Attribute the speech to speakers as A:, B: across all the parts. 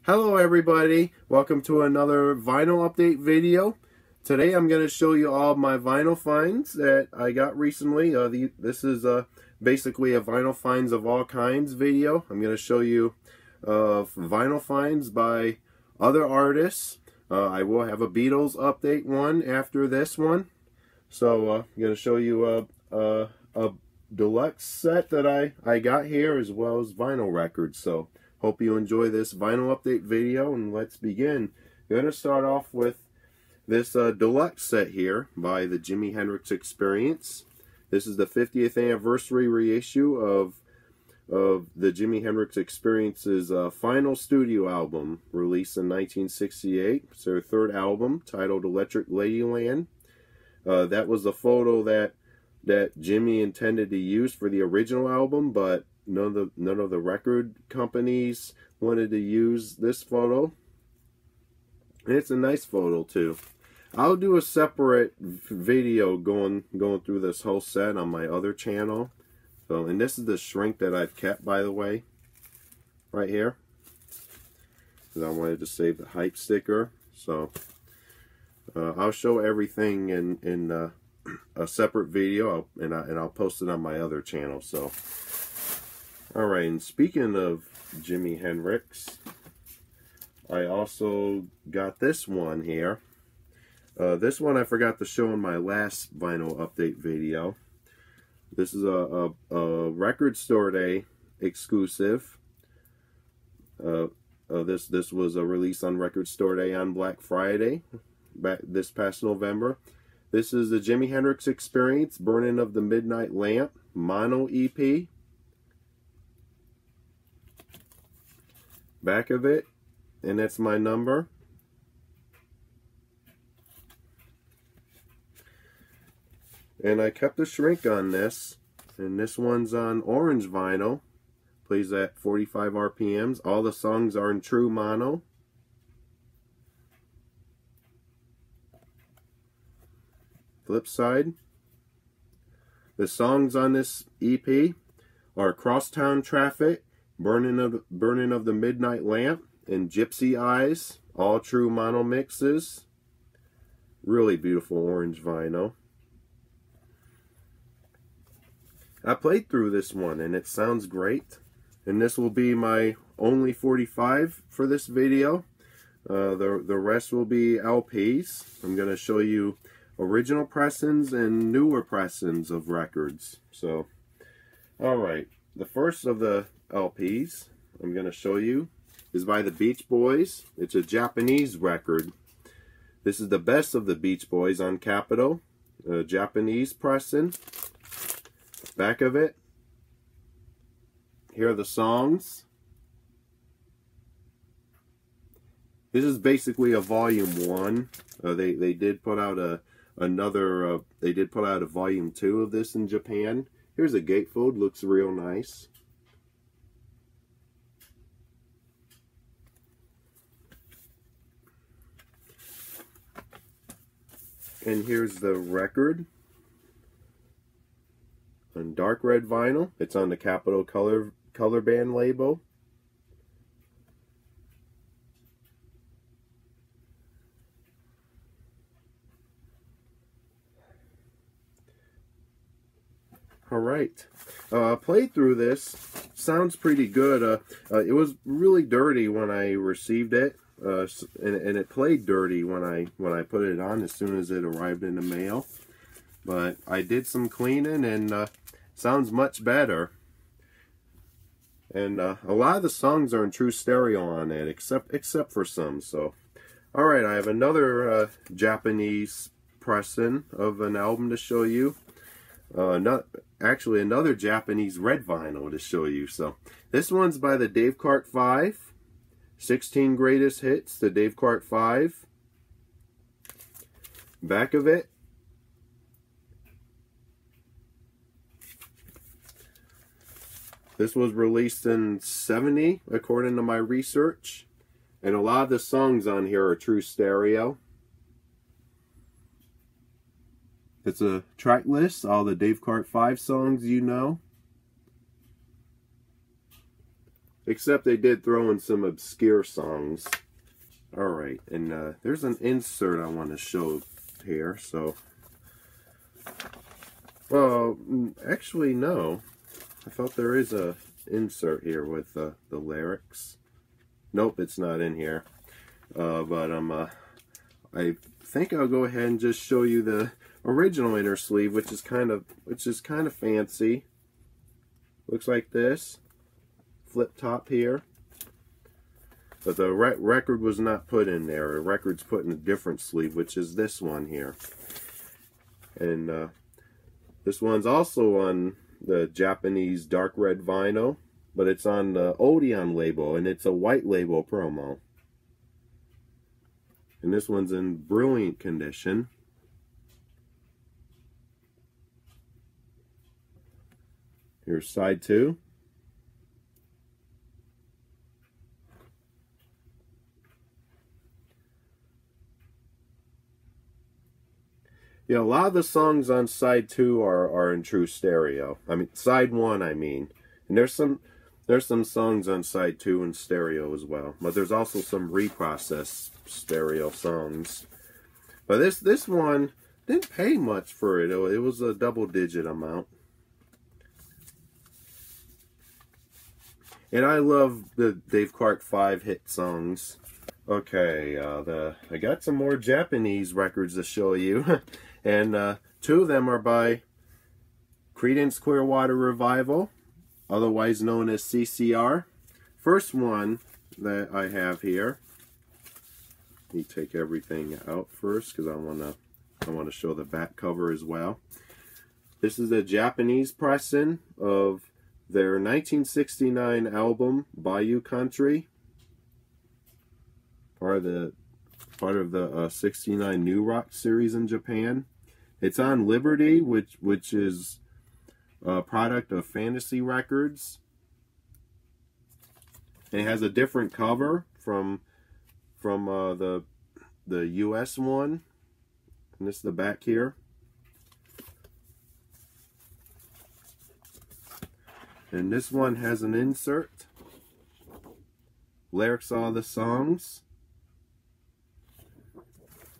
A: Hello everybody, welcome to another vinyl update video. Today I'm going to show you all my vinyl finds that I got recently. This is basically a vinyl finds of all kinds video. I'm going to show you vinyl finds by other artists. I will have a Beatles update one after this one. So I'm going to show you a deluxe set that I got here, as well as vinyl records. So hope you enjoy this vinyl update video, and let's begin. I'm going to start off with this deluxe set here by the Jimi Hendrix Experience. This is the 50th anniversary reissue of the Jimi Hendrix Experience's final studio album, released in 1968. It's their third album, titled Electric Ladyland. That was the photo that Jimi intended to use for the original album, but none of the record companies wanted to use this photo. And it's a nice photo too. I'll do a separate video going through this whole set on my other channel. So, and this is the shrink that I've kept, by the way, right here, because I wanted to save the hype sticker. So I'll show everything in a separate video, and I'll post it on my other channel. So, all right. And speaking of Jimi Hendrix, I also got this one here. This one I forgot to show in my last vinyl update video. This is a record store day exclusive. This was a release on Record Store Day on Black Friday, this past November. This is the Jimi Hendrix Experience Burning of the Midnight Lamp mono EP. Back of it, and that's my number. And I kept a shrink on this, and this one's on orange vinyl. Plays at 45 RPMs. All the songs are in true mono. Flip side. The songs on this EP are Crosstown Traffic, Burning of the Midnight Lamp, and Gypsy Eyes. All true mono mixes. Really beautiful orange vinyl. I played through this one and it sounds great. And this will be my only 45 for this video. The rest will be LPs. I'm going to show you original pressings and newer pressings of records. So, alright. The first of the LPs I'm going to show you is by the Beach Boys. It's a Japanese record. This is the best of the Beach Boys on Capitol. Japanese pressing. Back of it. Here are the songs. This is basically a volume 1. They did put out they did put out a volume 2 of this in Japan. Here's a gatefold, looks real nice. And here's the record on dark red vinyl. It's on the Capitol color band label. Alright, played through this. Sounds pretty good. It was really dirty when I received it, and it played dirty when I put it on as soon as it arrived in the mail. But I did some cleaning, and sounds much better. And a lot of the songs are in true stereo on it, except for some. So, all right, I have another Japanese pressing of an album to show you. Actually, another Japanese red vinyl to show you. So, this one's by the Dave Clark 5. 16 Greatest Hits, the Dave Clark 5. Back of it. This was released in 70, according to my research. And a lot of the songs on here are true stereo. It's a track list, all the Dave Clark 5 songs you know. Except they did throw in some obscure songs. Alright, and there's an insert I want to show here, so... Well, actually, no. I thought there is a insert here with the lyrics. Nope, it's not in here. I think I'll go ahead and just show you the original inner sleeve, which is kind of fancy. Looks like this. Flip top here. But the record was not put in there. The record's put in a different sleeve, which is this one here. And this one's also on the Japanese dark red vinyl, but it's on the Odeon label, and it's a white label promo. And this one's in brilliant condition. Here's side 2. Yeah, a lot of the songs on side 2 are in true stereo. I mean, side 1, I mean. And there's some songs on side 2 in stereo as well. But there's also some reprocessed stereo songs. But this one didn't pay much for it. It was a double-digit amount. And I love the Dave Clark 5 hit songs. Okay, I got some more Japanese records to show you. And 2 of them are by Creedence Clearwater Revival, otherwise known as CCR. First one that I have here. Let me take everything out first because I want to show the back cover as well. This is a Japanese pressing of their 1969 album Bayou Country, part of the 69 New Rock series in Japan. It's on Liberty, which is a product of Fantasy Records. And it has a different cover from the US one. And this is the back here. And this one has an insert. Lyrics all the songs.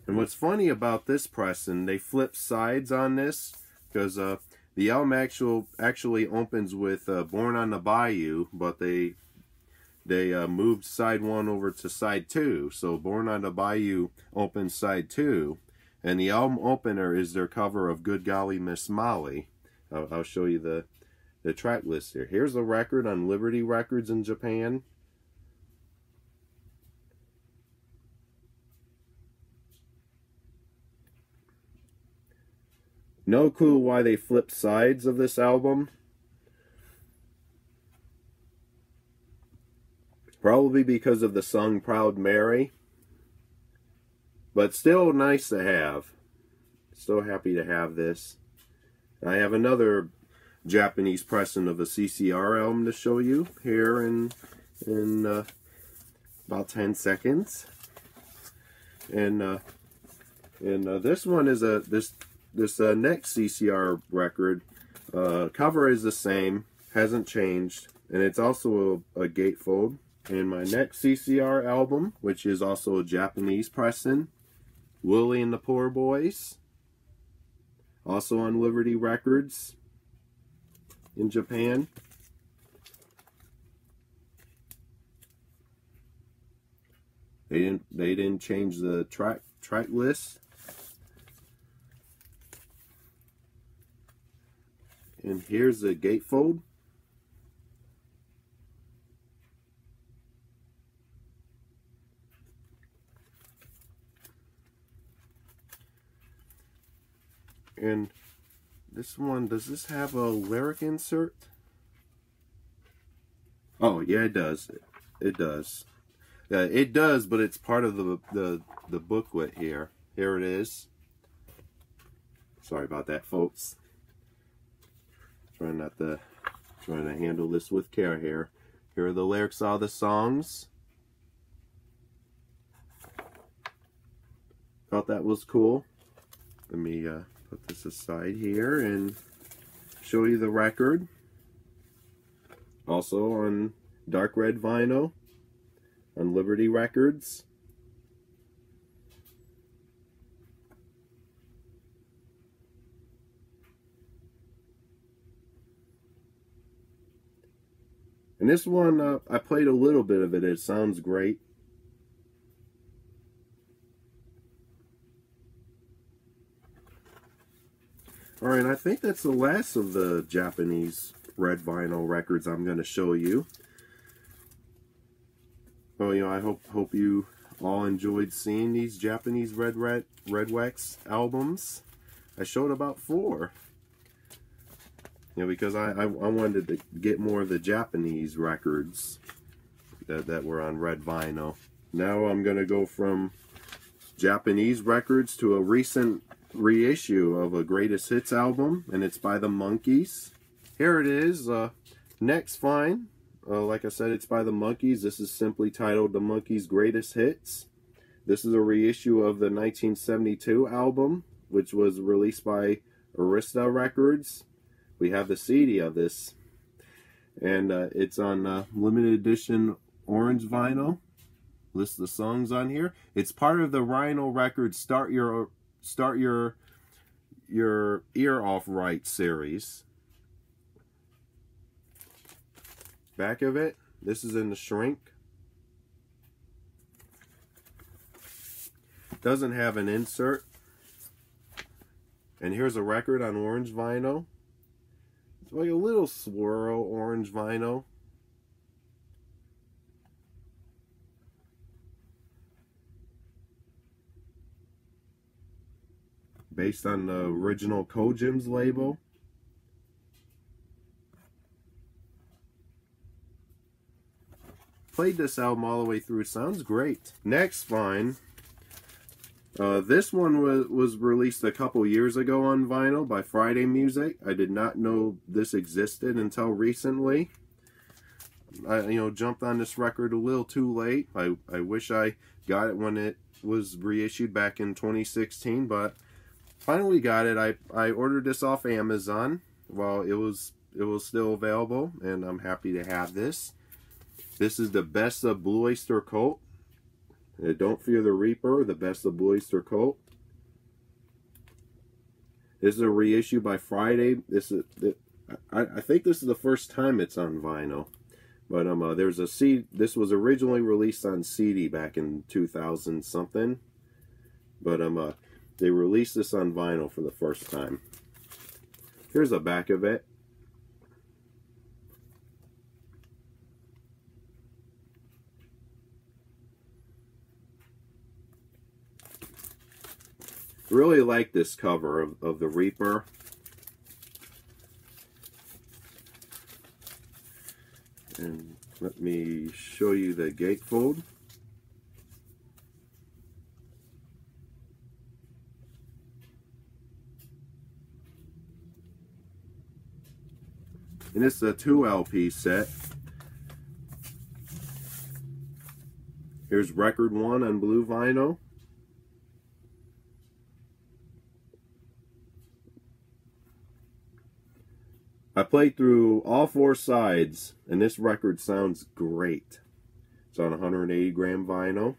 A: And what's funny about this pressing, they flip sides on this because the album actually opens with Born on the Bayou, but they moved side 1 over to side 2. So Born on the Bayou opens side 2, and the album opener is their cover of Good Golly Miss Molly. I'll show you the track list here. Here's the record on Liberty Records in Japan. No clue why they flipped sides of this album. Probably because of the song Proud Mary. But still nice to have. Still happy to have this. I have another Japanese pressing of a CCR album to show you here in about 10 seconds. And this one is this next CCR record, cover is the same, hasn't changed, and it's also a gatefold. And my next CCR album, which is also a Japanese pressing, Willie and the Poor Boys, also on Liberty Records in Japan. They didn't change the track list. And here's the gatefold. And this one, does this have a lyric insert? Oh, yeah, it does. It does. It does, but it's part of the booklet here. Here it is. Sorry about that, folks. Trying to handle this with care here. Here are the lyrics of the songs. Thought that was cool. Let me put this aside here and show you the record. Also on dark red vinyl on Liberty Records. And this one, I played a little bit of it. It sounds great. Alright, I think that's the last of the Japanese red vinyl records I'm going to show you. Oh, you know, I hope you all enjoyed seeing these Japanese red wax albums. I showed about 4. You know, because I wanted to get more of the Japanese records that were on red vinyl. Now I'm going to go from Japanese records to a recent reissue of a greatest hits album, and it's by the Monkees. Here it is, next find. Like I said, it's by the Monkees. This is simply titled The Monkees' Greatest Hits. This is a reissue of the 1972 album, which was released by Arista Records. We have the CD of this, and it's on limited edition orange vinyl. List the songs on here. It's part of the Rhino Records Start Your Ear Off Right series. Back of it, this is in the shrink. Doesn't have an insert. And here's a record on orange vinyl. It's like a little swirl orange vinyl. Based on the original Kojim's label. Played this album all the way through. Sounds great. Next find. This one was released a couple years ago on vinyl by Friday Music. I did not know this existed until recently. I jumped on this record a little too late. I wish I got it when it was reissued back in 2016, but finally got it. I ordered this off Amazon while it was still available, and I'm happy to have this. This is the Best of Blue Oyster Cult. Don't Fear the Reaper, the Best of Blue Oyster Cult. This is a reissue by Friday. I think this is the first time it's on vinyl. But there's a CD. This was originally released on CD back in 2000 something. But they released this on vinyl for the first time. Here's the back of it. Really like this cover of the Reaper. And let me show you the gatefold. And it's a 2 LP set. Here's record 1 on blue vinyl. I played through all 4 sides, and this record sounds great. It's on 180 gram vinyl.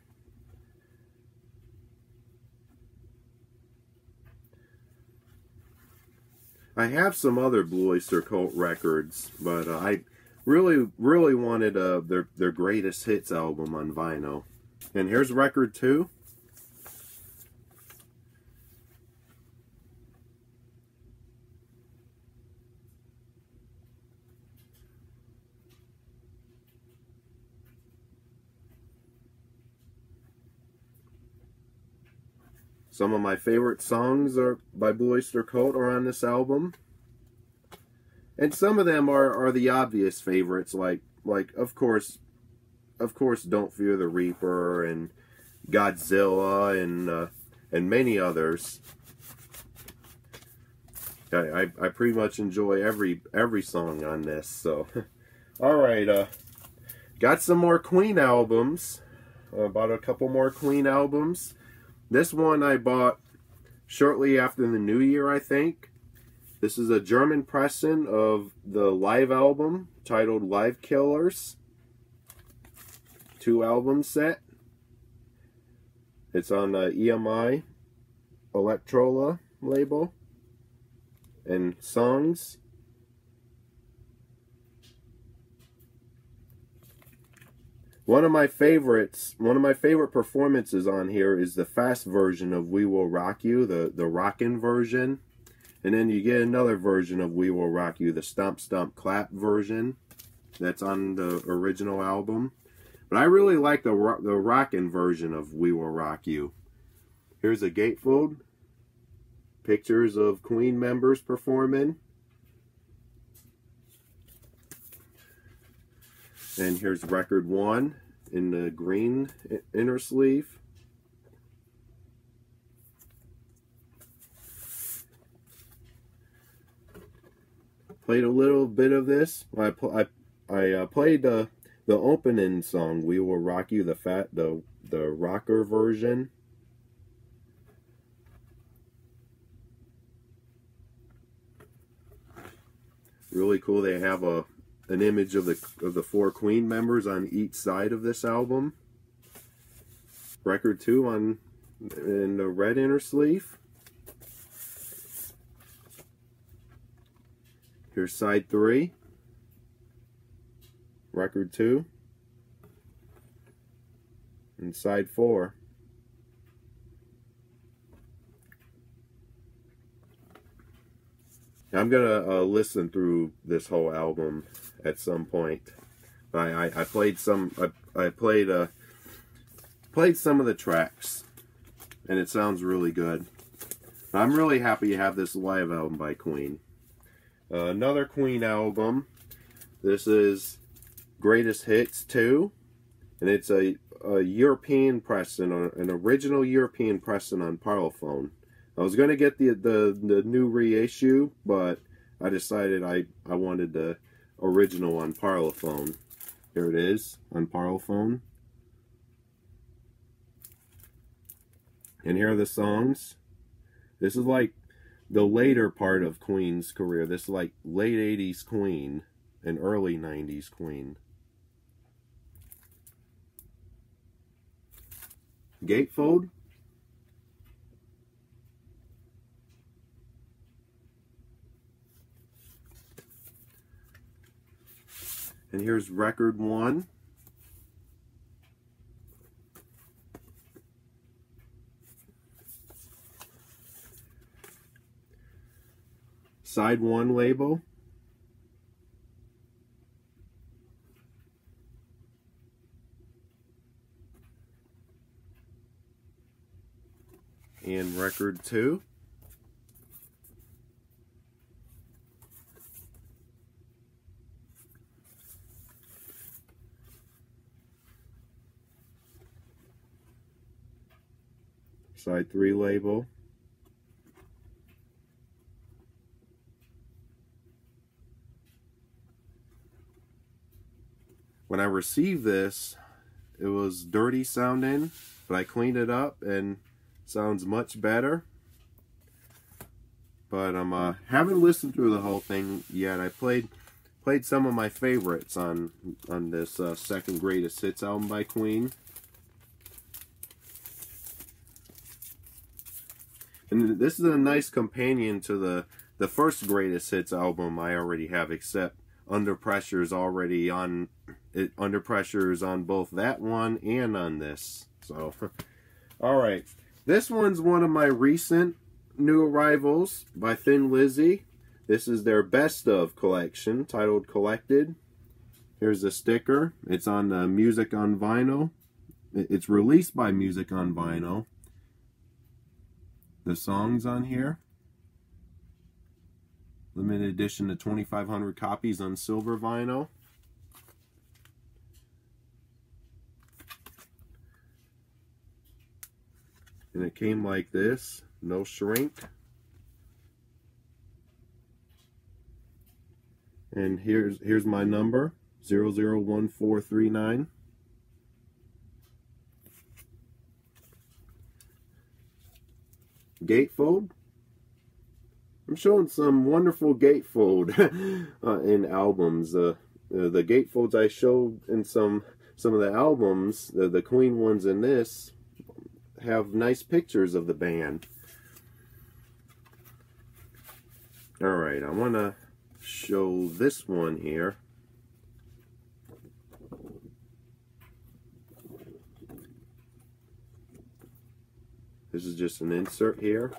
A: I have some other Blue Oyster Cult records, but I really wanted their greatest hits album on vinyl. And here's record 2. Some of my favorite songs are by Blue Oyster Cult are on this album. And some of them are the obvious favorites, like of course Don't Fear the Reaper and Godzilla and many others. I pretty much enjoy every song on this. So alright, got some more Queen albums. Bought a couple more Queen albums. This one I bought shortly after the New Year, I think. This is a German pressing of the live album titled Live Killers. 2-album set. It's on the EMI Electrola label. And songs. One of my favorite performances on here is the fast version of We Will Rock You, the rockin' version. And then you get another version of We Will Rock You, the Stomp Stomp Clap version. That's on the original album. But I really like the rockin' version of We Will Rock You. Here's a gatefold. Pictures of Queen members performing. And here's record 1 in the green inner sleeve. Played a little bit of this. I played the opening song, We Will Rock You, the rocker version. Really cool. They have an image of the 4 Queen members on each side of this album. Record 2 in the red inner sleeve. Here's side 3. Record 2. And side 4. I'm gonna listen through this whole album at some point. I played some. I played some of the tracks, and it sounds really good. I'm really happy to have this live album by Queen. Another Queen album. This is Greatest Hits 2, and it's a European pressing, an original European pressing on Parlophone. I was going to get the new reissue, but I decided I wanted the original on Parlophone. Here it is on Parlophone. And here are the songs. This is like the later part of Queen's career. This is like late 80s Queen and early 90s Queen. Gatefold. And here's record 1. Side 1 label. And record 2. Side 3 label. When I received this, it was dirty sounding, but I cleaned it up and sounds much better. But haven't listened through the whole thing yet. I played some of my favorites on this second Greatest Hits album by Queen. And this is a nice companion to the first Greatest Hits album I already have, except Under Pressure is already on it. Under Pressure is on both that one and on this. So, all right, this one's one of my recent new arrivals by Thin Lizzy. This is their best of collection, titled Collected. Here's the sticker. It's on Music on Vinyl. It's released by Music on Vinyl. The songs on here. Limited edition to 2,500 copies on silver vinyl. And it came like this, no shrink. And here's my number, 001439. Gatefold. I'm showing some wonderful gatefold in albums. The gatefolds I showed in some some of the albums, the clean ones in this, have nice pictures of the band. Alright, I want to show this one here. This is just an insert here.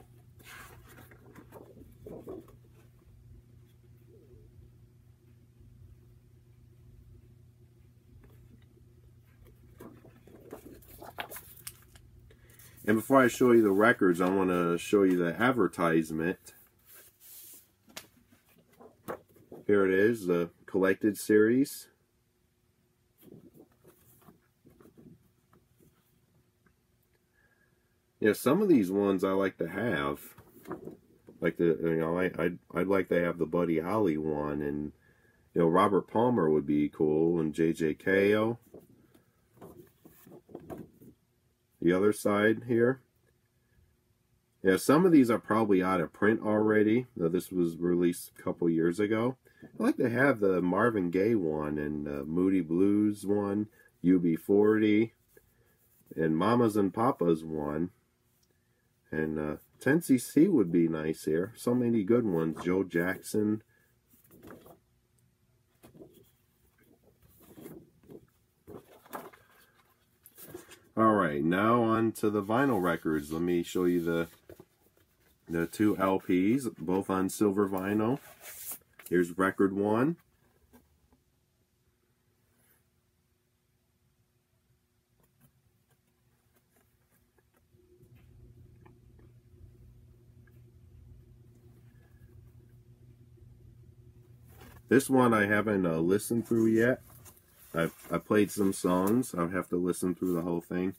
A: And before I show you the records, I want to show you the advertisement. Here it is, the collected series. Yeah, some of these ones I like to have. Like I'd like to have the Buddy Holly one, and Robert Palmer would be cool, and J.J. Cale. The other side here. Yeah, some of these are probably out of print already. Now, this was released a couple years ago. I like to have the Marvin Gaye one, and Moody Blues one, UB40, and Mamas and Papas one. And 10cc would be nice here. So many good ones. Joe Jackson. Alright, now on to the vinyl records. Let me show you the two LPs, both on silver vinyl. Here's record one. This one I haven't listened through yet. I played some songs. I'll have to listen through the whole thing.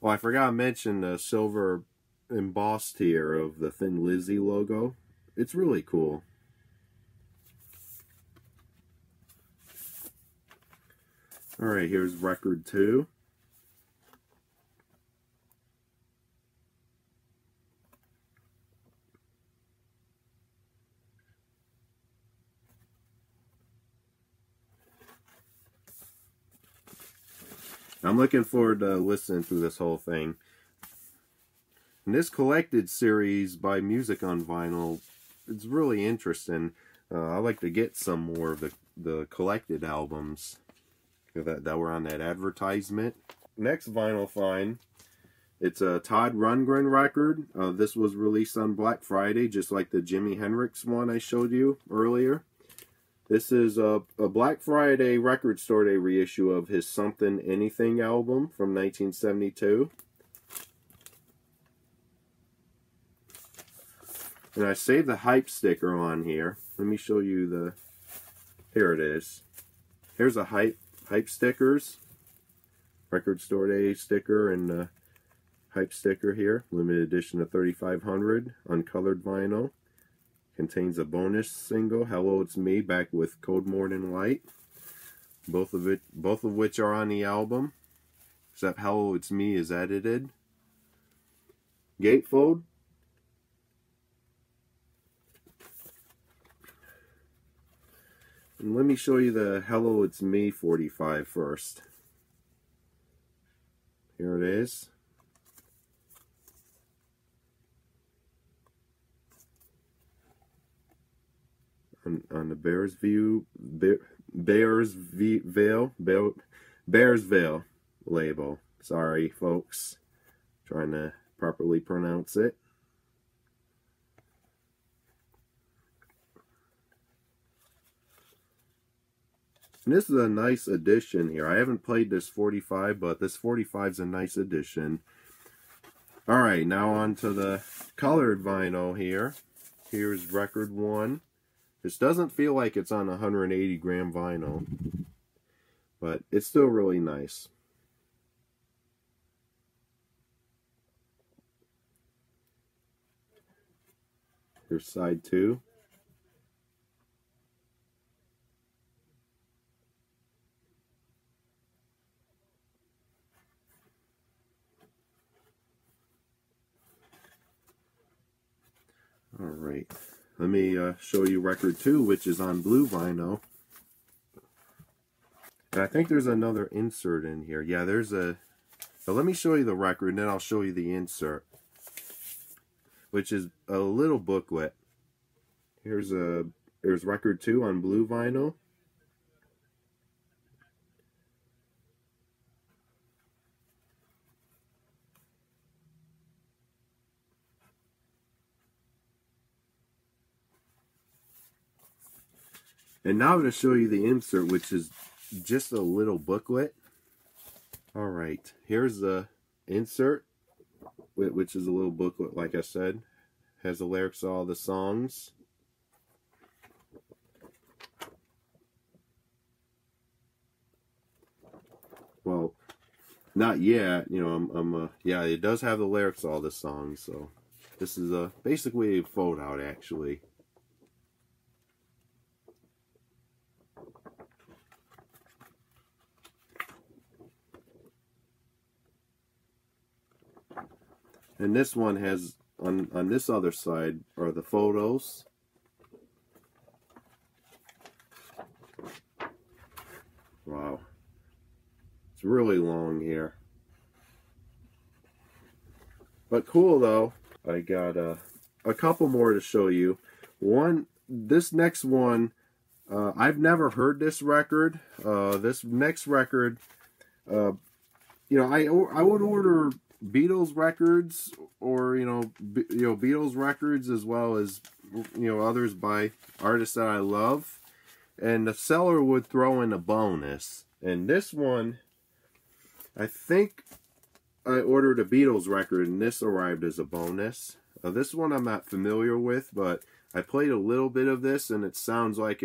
A: Oh, I forgot to mention the silver embossed here of the Thin Lizzy logo. It's really cool. Alright, here's record 2. I'm looking forward to listening through this whole thing. And this collected series by Music on Vinyl, it's really interesting. I like to get some more of the collected albums that were on that advertisement. Next vinyl find, it's a Todd Rundgren record. This was released on Black Friday, just like the Jimi Hendrix one I showed you earlier. This is a Black Friday Record Store Day reissue of his Something Anything album from 1972. And I saved the hype sticker on here. Let me show you the... Here it is. Here's a hype stickers. Record Store Day sticker and the hype sticker here. Limited edition of 3500 uncolored vinyl. Contains a bonus single, Hello It's Me, back with Cold Morning Light. Both of which are on the album. Except Hello It's Me is edited. Gatefold. And let me show you the Hello It's Me 45 first. Here it is. On the Bearsville label. Sorry, folks. Trying to properly pronounce it. And this is a nice addition here. I haven't played this 45, but this 45 is a nice addition. Alright, now on to the colored vinyl here. Here's record 1. This doesn't feel like it's on 180 gram vinyl, but it's still really nice. Here's side 2. Alright, let me show you record 2, which is on blue vinyl. I think there's another insert in here. Yeah, there's a... So let me show you the record, and then I'll show you the insert, which is a little booklet. Here's record 2 on blue vinyl. And now I'm going to show you the insert, which is just a little booklet. Alright, here's the insert, which is a little booklet, like I said. Has the lyrics of all the songs. Well, not yet. You know, yeah, it does have the lyrics of all the songs, so this is basically a fold-out, actually. And this one has, on this other side, are the photos. Wow. It's really long here. But cool, though. I got a couple more to show you. This next one, I've never heard this record. This next record, you know, I would order Beatles records, or Beatles records, as well as others by artists that I love, and the seller would throw in a bonus. And this one, I think I ordered a Beatles record, and this arrived as a bonus. This one I'm not familiar with, but I played a little bit of this, and it sounds like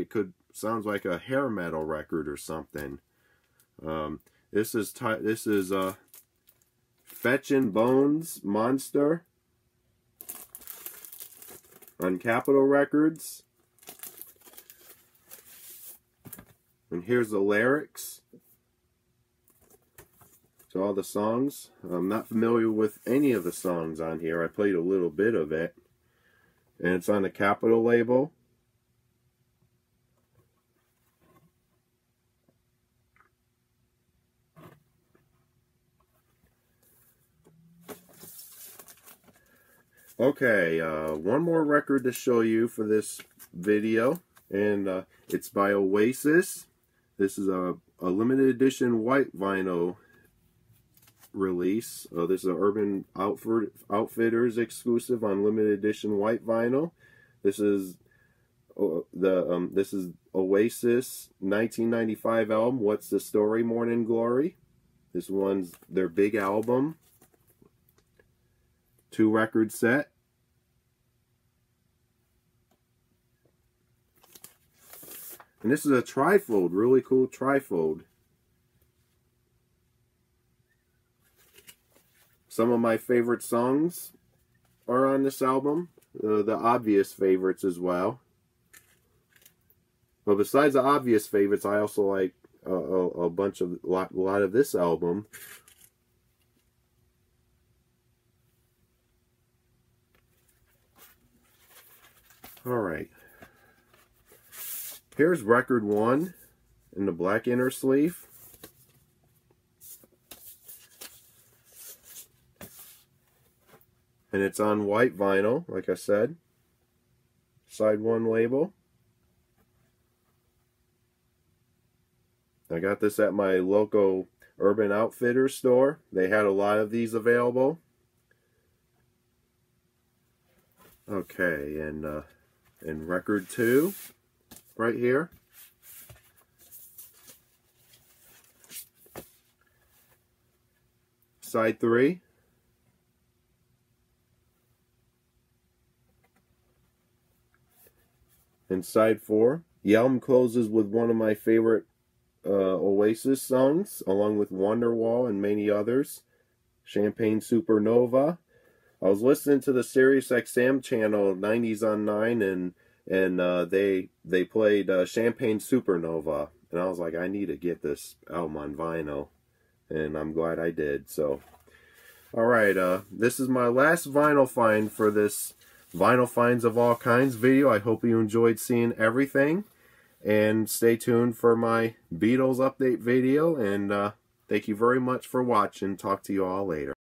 A: sounds like a hair metal record or something. This is Fetchin' Bones Monster on Capitol Records. And here's the lyrics to all the songs. I'm not familiar with any of the songs on here. I played a little bit of it. And it's on the Capitol label. Okay, one more record to show you for this video, and it's by Oasis. This is a limited edition white vinyl release. This is an Urban Outfitters exclusive on limited edition white vinyl. This is this is Oasis 1995 album, What's the Story, Morning Glory. This one's their big album. 2-record set. And this is a trifold, really cool trifold. Some of my favorite songs are on this album. The obvious favorites as well. But besides the obvious favorites, I also like a lot of this album. Alright. Here's record 1 in the black inner sleeve. And it's on white vinyl, like I said. Side 1 label. I got this at my local Urban Outfitters store. They had a lot of these available. Okay, and record 2, right here. Side 3. And side 4. The album closes with one of my favorite Oasis songs, along with Wonderwall and many others. Champagne Supernova. I was listening to the Sirius XM channel 90s on 9, and they played Champagne Supernova, and I was like, I need to get this album on vinyl, and I'm glad I did. So, all right, this is my last vinyl find for this Vinyl Finds of All Kinds video. I hope you enjoyed seeing everything, And stay tuned for my Beatles update video. And thank you very much for watching. Talk to you all later.